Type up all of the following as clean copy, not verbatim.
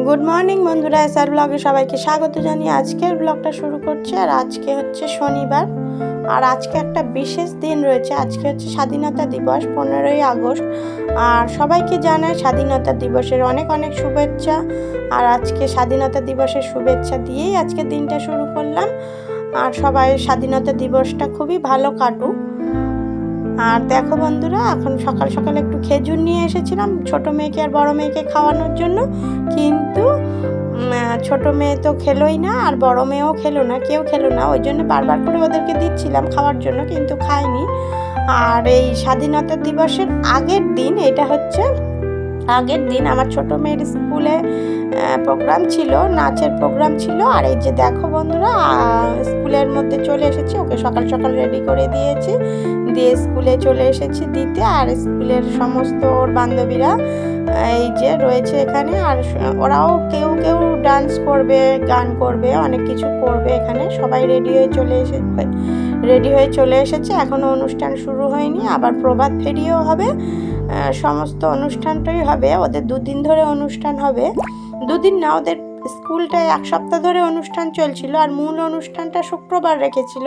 Good morning বন্ধুরা, SR ব্লগে সবাইকে স্বাগত জানিয়ে আজকের ব্লগটা শুরু করছি। আর আজকে হচ্ছে শনিবার, আর আজকে একটা বিশেষ দিন রয়েছে। আজকে হচ্ছে স্বাধীনতা দিবস, 15ই আগস্ট। আর সবাইকে জানাই স্বাধীনতা দিবসের অনেক অনেক শুভেচ্ছা। আর আজকে স্বাধীনতা দিবসের শুভেচ্ছা দিয়েই আজকে দিনটা শুরু করলাম। আর সবাই স্বাধীনতা দিবসটা খুবই ভালো কাটুক। আর দেখো বন্ধুরা, এখন সকাল সকাল একটু খেজুর নিয়ে এসেছিলাম ছোট মেয়েকে আর বড় মেয়েকে খাওয়ানোর জন্য, কিন্তু ছোট মেয়ে তো খেলোই না আর বড় মেয়েও খেলো না, কেউ খেলো না। ওই জন্য বারবার করে ওদেরকে দিচ্ছিলাম খাওয়ার জন্য, কিন্তু খায়নি। আর এই স্বাধীনতা দিবসের আগের দিন, এটা হচ্ছে আগের দিন আমার ছোট মেয়ের স্কুলে প্রোগ্রাম ছিল, নাচের প্রোগ্রাম ছিল। আর এই যে দেখো বন্ধুরা, স্কুলের মধ্যে চলে এসেছি, ওকে সকাল সকাল রেডি করে দিয়েছি, দিয়ে স্কুলে চলে এসেছি দিতে। আর স্কুলের সমস্ত ওর বান্ধবীরা এই যে রয়েছে এখানে, আর ওরাও কেউ কেউ ডান্স করবে, গান করবে, অনেক কিছু করবে এখানে। সবাই রেডি হয়ে চলে এসেছে। এখনও অনুষ্ঠান শুরু হয়নি, আবার প্রভাত ফেরিও হবে, সমস্ত অনুষ্ঠানটাই হবে। ওদের দুদিন ধরে অনুষ্ঠান হবে, দুদিন না, ওদের স্কুলটায় এক সপ্তাহ ধরে অনুষ্ঠান চলছিল। আর মূল অনুষ্ঠানটা শুক্রবার রেখেছিল।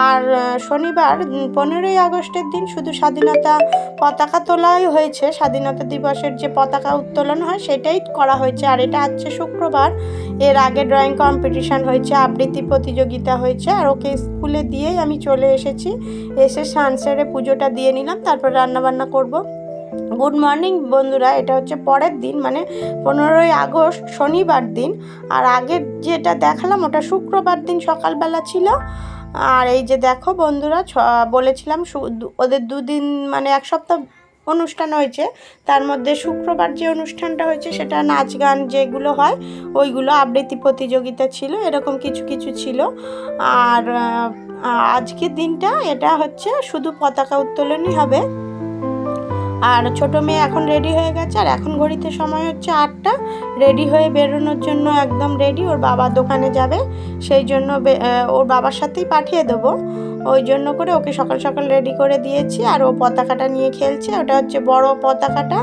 আর শনিবার 15ই আগস্টের দিন শুধু স্বাধীনতা পতাকা তোলাই হয়েছে, স্বাধীনতা দিবসের যে পতাকা উত্তোলন হয় সেটাই করা হয়েছে। আর এটা হচ্ছে শুক্রবার। এর আগে ড্রয়িং কম্পিটিশান হয়েছে, আবৃত্তি প্রতিযোগিতা হয়েছে। আর ওকে স্কুলে দিয়েই আমি চলে এসেছি, এসে স্নান সেরে পুজোটা দিয়ে নিলাম, তারপর রান্নাবান্না করব। গুড মর্নিং বন্ধুরা, এটা হচ্ছে পরের দিন, মানে 15ই আগস্ট শনিবার দিন। আর আগের যেটা দেখালাম ওটা শুক্রবার দিন সকালবেলা ছিল। আর এই যে দেখো বন্ধুরা, বলেছিলাম ওদের দুদিন মানে এক সপ্তাহ অনুষ্ঠান হয়েছে, তার মধ্যে শুক্রবার যে অনুষ্ঠানটা হয়েছে সেটা নাচ গান যেগুলো হয় ওইগুলো, আবৃত্তি প্রতিযোগিতা ছিল, এরকম কিছু কিছু ছিল। আর আজকের দিনটা এটা হচ্ছে শুধু পতাকা উত্তোলনই হবে। আর ছোটো মেয়ে এখন রেডি হয়ে গেছে, আর এখন ঘড়িতে সময় হচ্ছে 8টা। রেডি হয়ে বেরোনোর জন্য একদম রেডি, ওর বাবা দোকানে যাবে, সেই জন্য ওর বাবার সাথেই পাঠিয়ে দেবো। ওই জন্য করে ওকে সকাল সকাল রেডি করে দিয়েছি। আর ও পতাকাটা নিয়ে খেলছে, ওটা হচ্ছে বড় পতাকাটা,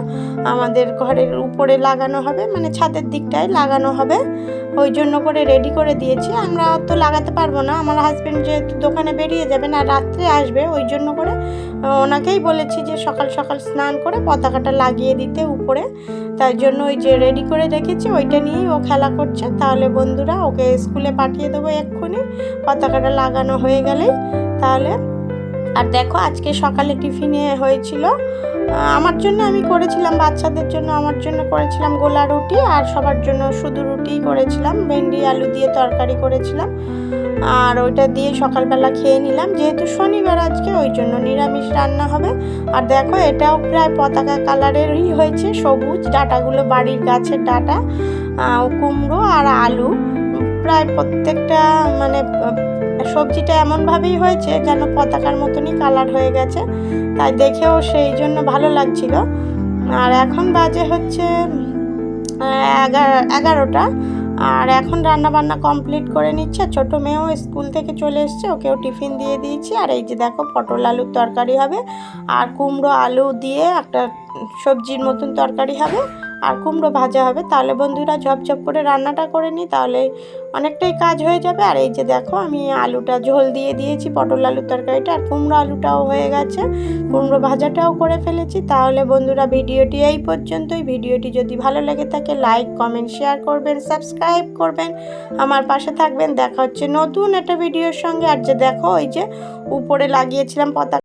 আমাদের ঘরের উপরে লাগানো হবে, মানে ছাদের দিকটায় লাগানো হবে। ওই জন্য করে রেডি করে দিয়েছি। আমরা তো লাগাতে পারবো না, আমার হাজব্যান্ড যেহেতু দোকানে বেরিয়ে যাবেন আর রাত্রে আসবে, ওই জন্য করে ওনাকেই বলেছি যে সকাল সকাল স্নান করে পতাকাটা লাগিয়ে দিতে উপরে। তাই জন্য ওই যে রেডি করে রেখেছি, ওইটা নিয়েই ও খেলা করছে। তাহলে বন্ধুরা ওকে স্কুলে পাঠিয়ে দেবো এক্ষুনি, পতাকাটা লাগানো হয়ে গেলেই তাহলে। আর দেখো আজকে সকালে টিফিনে হয়েছিল, আমার জন্য আমি করেছিলাম, বাচ্চাদের জন্য আমার জন্য করেছিলাম গোলা রুটি, আর সবার জন্য শুধু রুটিই করেছিলাম, ভেন্ডি আলু দিয়ে তরকারি করেছিলাম। আর ওইটা দিয়ে সকালবেলা খেয়ে নিলাম, যেহেতু শনিবার আজকে ওই জন্য নিরামিষ রান্না হবে। আর দেখো এটাও প্রায় পতাকা কালারেরই হয়েছে, সবুজ ডাঁটাগুলো বাড়ির গাছের ডাঁটা, কুমড়ো আর আলু, প্রায় প্রত্যেকটা মানে সবজিটা এমনভাবেই হয়েছে যেন পতাকার মতনই কালার হয়ে গেছে, তাই দেখেও সেই জন্য ভালো লাগছিল। আর এখন বাজে হচ্ছে 11টা। আর এখন রান্না বান্না কমপ্লিট করে নিচ্ছে। ছোটো মেয়েও স্কুল থেকে চলে এসছে, ওকেও টিফিন দিয়ে দিয়েছি। আর এই যে দেখো পটল আলুর তরকারি হবে, আর কুমড়ো আলু দিয়ে একটা সবজির মতন তরকারি হবে, আর কুমড়ো ভাজা হবে। তাহলে বন্ধুরা ঝপঝপ করে রান্নাটা করে নিই, তাহলে অনেকটাই কাজ হয়ে যাবে। আর এই যে দেখো আমি আলুটা ঝোল দিয়ে দিয়েছি, পটল আলুর তরকারিটা, আর কুমড়ো আলুটাও হয়ে গেছে, কুমড়ো ভাজাটাও করে ফেলেছি। তাহলে বন্ধুরা ভিডিওটি এই পর্যন্তই। ভিডিওটি যদি ভালো লেগে থাকে লাইক কমেন্ট শেয়ার করবেন, সাবস্ক্রাইব করবেন, আমার পাশে থাকবেন। দেখা হচ্ছে নতুন একটা ভিডিওর সঙ্গে। আর যে দেখো ওই যে উপরে লাগিয়েছিলাম পতাকা।